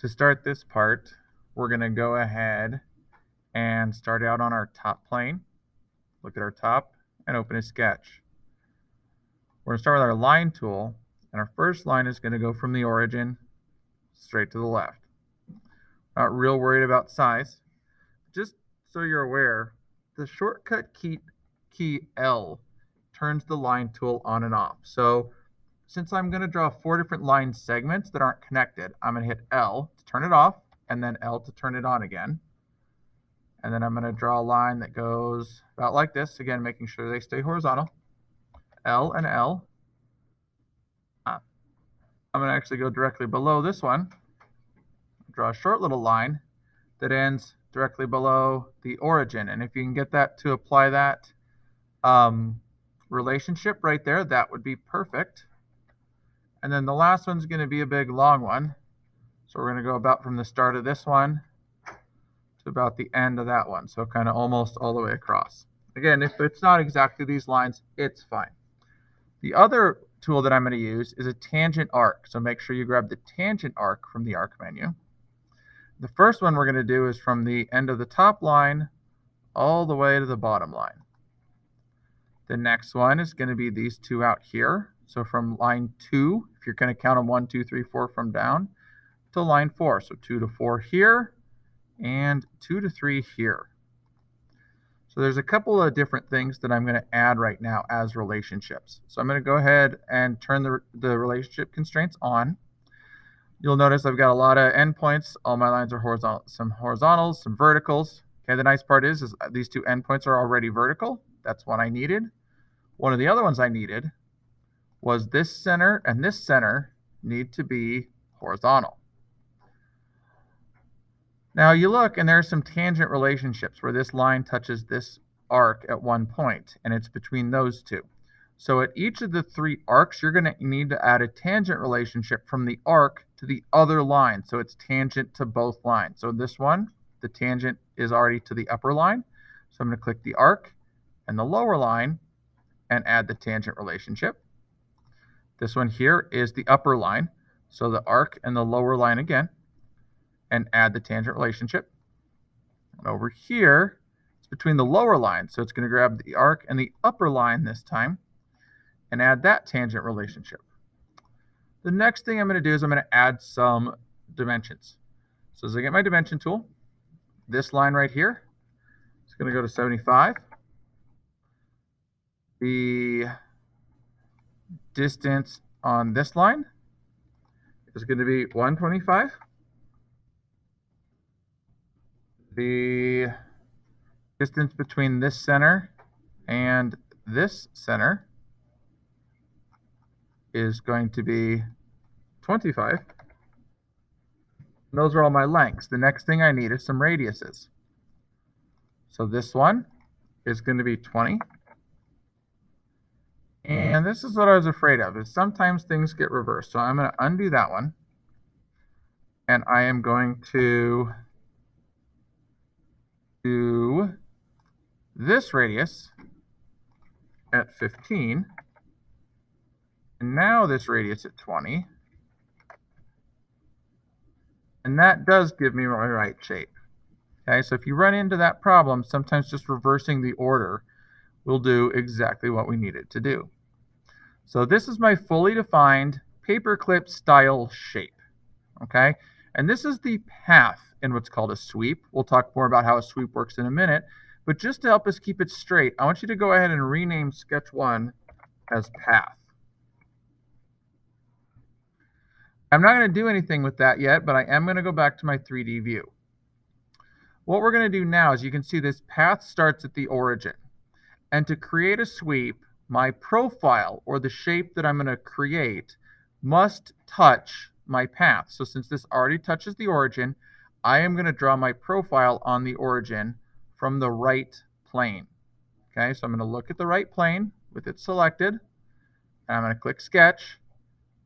To start this part, we're going to go ahead and start out on our top plane. Look at our top and open a sketch. We're going to start with our line tool, and our first line is going to go from the origin straight to the left. Not real worried about size. Just so you're aware, the shortcut key L turns the line tool on and off. So since I'm going to draw 4 different line segments that aren't connected, I'm going to hit L to turn it off, and then L to turn it on again. And then I'm going to draw a line that goes about like this, again, making sure they stay horizontal. L and L. I'm going to actually go directly below this one, draw a short little line that ends directly below the origin. And if you can get that to apply that relationship right there, that would be perfect. And then the last one's going to be a big long one. So we're going to go about from the start of this one to about the end of that one. So kind of almost all the way across. Again, if it's not exactly these lines, it's fine. The other tool that I'm going to use is a tangent arc. So make sure you grab the tangent arc from the arc menu. The first one we're going to do is from the end of the top line all the way to the bottom line. The next one is going to be these two out here. So from line 2, if you're going to count them 1, 2, 3, 4 from down, to line 4. So 2 to 4 here and 2 to 3 here. So there's a couple of different things that I'm going to add right now as relationships. So I'm going to go ahead and turn the relationship constraints on. You'll notice I've got a lot of endpoints. All my lines are horizontal, some horizontals, some verticals. Okay, the nice part is these 2 endpoints are already vertical. That's one I needed. One of the other ones I needed was this center and this center need to be horizontal. Now you look and there are some tangent relationships where this line touches this arc at one point, and it's between those 2. So at each of the 3 arcs, you're going to need to add a tangent relationship from the arc to the other line. So it's tangent to both lines. So this one, the tangent is already to the upper line. So I'm going to click the arc and the lower line and add the tangent relationship. This one here is the upper line. So the arc and the lower line again, and add the tangent relationship. And over here, it's between the lower line. So it's going to grab the arc and the upper line this time and add that tangent relationship. The next thing I'm going to do is I'm going to add some dimensions. So as I get my dimension tool, this line right here is going to go to 75. The distance on this line is going to be 125. The distance between this center and this center is going to be 25. And those are all my lengths. The next thing I need is some radiuses. So this one is going to be 20. And this is what I was afraid of, is sometimes things get reversed. So I'm going to undo that one. And I am going to do this radius at 15. And now this radius at 20. And that does give me my right shape. Okay, so if you run into that problem, sometimes just reversing the order will do exactly what we need it to do. So this is my fully defined paperclip style shape. Okay, and this is the path in what's called a sweep. We'll talk more about how a sweep works in a minute. But just to help us keep it straight, I want you to go ahead and rename sketch 1 as path. I'm not going to do anything with that yet, but I am going to go back to my 3D view. What we're going to do now is you can see this path starts at the origin. And to create a sweep, my profile, or the shape that I'm going to create, must touch my path. So since this already touches the origin, I am going to draw my profile on the origin from the right plane. Okay, so I'm going to look at the right plane with it selected, and I'm going to click Sketch.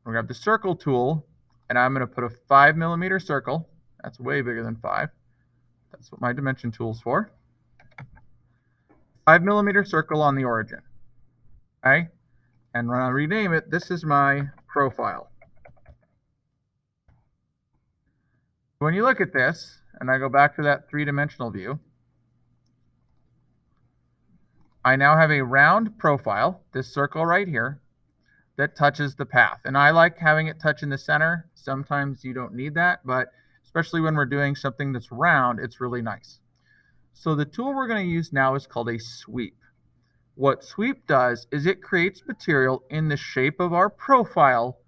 I'm going to grab the Circle tool, and I'm going to put a 5mm circle. That's way bigger than 5. That's what my dimension tool is for. 5mm circle on the origin. Okay, and when I rename it, this is my profile. When you look at this, and I go back to that three-dimensional view, I now have a round profile, this circle right here, that touches the path. And I like having it touch in the center. Sometimes you don't need that, but especially when we're doing something that's round, it's really nice. So the tool we're going to use now is called a sweep. What sweep does is it creates material in the shape of our profile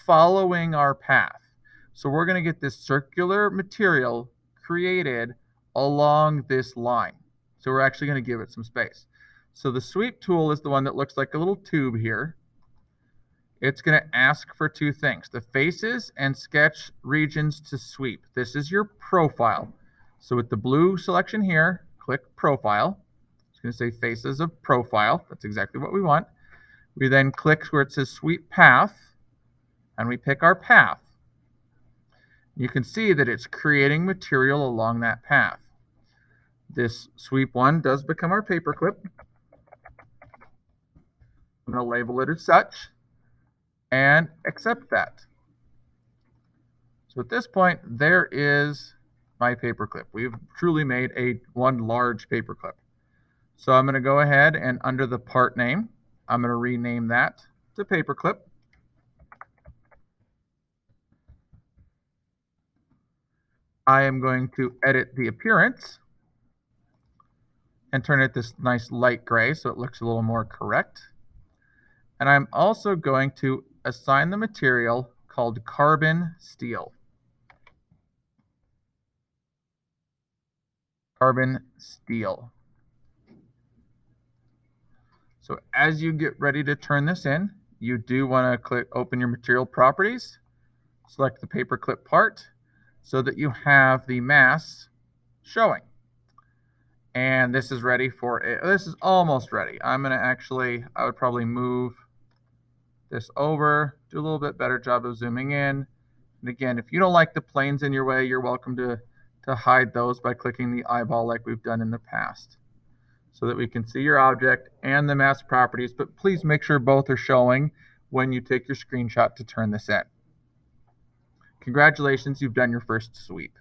following our path. So we're going to get this circular material created along this line. So we're actually going to give it some space. So the sweep tool is the one that looks like a little tube here. It's going to ask for two things, the faces and sketch regions to sweep. This is your profile. So with the blue selection here, click profile. It's going to say faces of profile. That's exactly what we want. We then click where it says sweep path, and we pick our path. You can see that it's creating material along that path. This sweep one does become our paperclip. I'm going to label it as such and accept that. So at this point, there is my paperclip. We've truly made one large paperclip. So I'm going to go ahead and under the part name, I'm going to rename that to paperclip. I am going to edit the appearance and turn it this nice light gray so it looks a little more correct. And I'm also going to assign the material called carbon steel. Carbon steel. So as you get ready to turn this in, you do want to open your material properties, select the paperclip part so that you have the mass showing. And this is ready for it. This is almost ready. I would probably move this over, do a little bit better job of zooming in. And again, if you don't like the planes in your way, you're welcome to hide those by clicking the eyeball like we've done in the past, so that we can see your object and the mass properties, but please make sure both are showing when you take your screenshot to turn this in. Congratulations, you've done your first sweep.